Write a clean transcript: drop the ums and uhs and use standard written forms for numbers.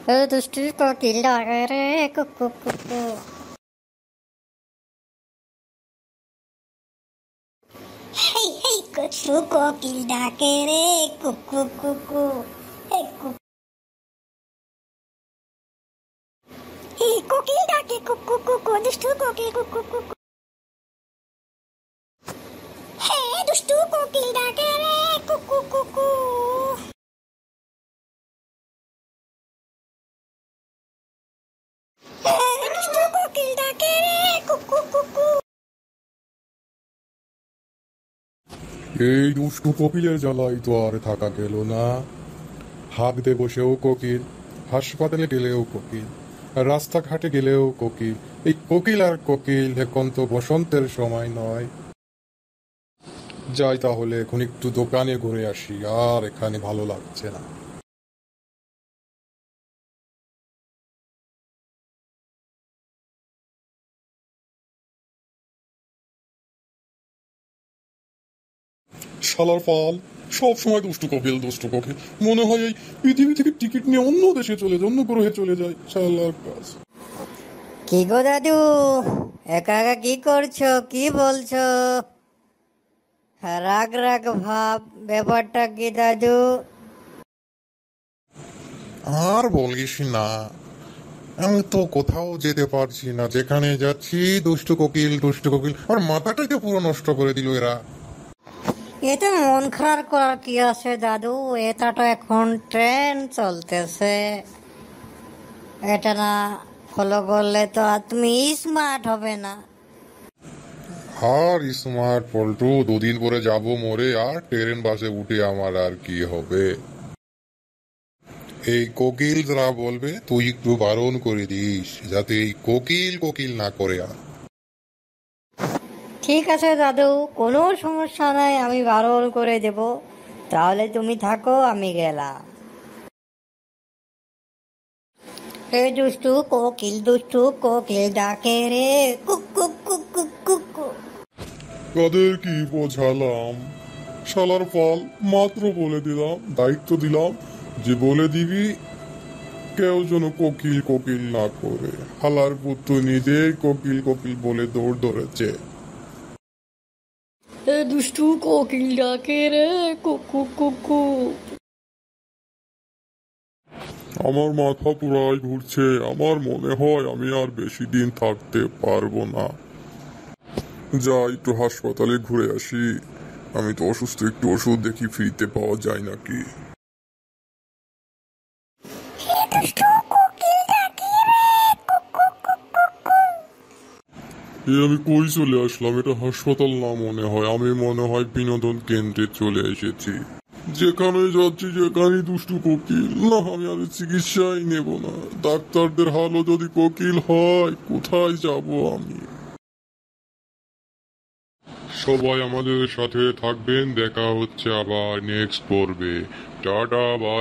দুষ্টু কোকিল ডাকে রে কুকু কুকু। হেই হেই দুষ্টু কোকিল ডাকে রে কুকু কুকু। কোকিল ডাকে কুকু কুকু, দুষ্টু কোকিল কুকু কুকু। হে দুষ্টু কোকিল ডাকে রে কুকু কুকু। দুষ্টু কোকিল ডাকে রে কুকু কুকু। এই দুষ্টু কোকিলের জ্বালাই তো আর থাকা গেল না। হাঁকতে বসেও কোকিল, হাসপাতালে গেলেও কোকিল, রাস্তাঘাটে গেলেও কোকিল। এই কোকিল আর কোকিল, এখন তো বসন্তের সময় নয়। যাই তাহলে এখন একটু দোকানে ঘুরে আসি, আর এখানে ভালো লাগছে না। শালার পাল, সব সময় দুষ্টু কোকিল দুষ্টু কোকিল। মনে হয় এই পৃথিবী থেকে টিকিট নিয়ে অন্য দেশে চলে যায়, অন্য গ্রহে চলে যায়। শালার কাজ। কি গো দাদু, একা একা কি করছো, কি বলছো? রাগ রাগ ভাব, ব্যাপারটা কি দাদু? আর বলিস না, আমি তো কোথাও যেতে পারছি না। যেখানে যাচ্ছি দুষ্টু কোকিল দুষ্টু কোকিল। আর মাথাটাই তো পুরো নষ্ট করে দিল এরা। এতে মন খারাপ করার কি আছে দাদু? এটা তো এখন ট্রেন্ড চলতেছে। এটা না ফলো করলে তো আর তুমি স্মার্ট হবে না। আর স্মার্ট পল্টু, দুদিন পরে যাব মরে, আর ট্রেন বাসে উঠে আমার আর কি হবে? এই কোকিল যারা বলবে তুই একটু বারণ করে দিস, যাতে এই কোকিল কোকিল না করে আর। ঠিক আছে দাদু, কোনো সমস্যা নাই, আমি বারণ করে দেব। তাহলে তুমি থাকো, আমি গেলাম। হে দুষ্টু কোকিল ডাকে রে কুকু কুকু কুকু। তাদের কি বোঝালাম? শালার ফল, মাত্র বলে দিলাম, দায়িত্ব দিলাম যে বলে দিবি কেউ যেন কোকিল কোকিল না করে। হালার পুত্র নিজেই কোকিল কোকিল বলে দৌড় ধরেছে। হে দুষ্টু কোকিল ডাকে রে কুকু কুকু। আমার মাথা পুরাই ঘুরছে, আমার মনে হয় আমি আর বেশি দিন থাকতে পারবো না। যাই একটু হাসপাতালে ঘুরে আসি, আমি তো অসুস্থ, একটু ওষুধ দেখি ফ্রিতে পাওয়া যায় নাকি। আমি কই চলে আসলাম? এটা হাসপাতাল না মনে হয়, আমি মনে হয় বিনোদন কেন্দ্রে চলে এসেছি। যেখানে যাচ্ছি যেখানে দুষ্টু কোকিল। না, আমি আর চিকিৎসাই নেব না। ডাক্তারদের হালও যদি কোকিল হয়, কোথায় যাব আমি? সবাই আমাদের সাথে থাকবেন, দেখা হচ্ছে আবার নেক্সট পর্বে। Tata bye.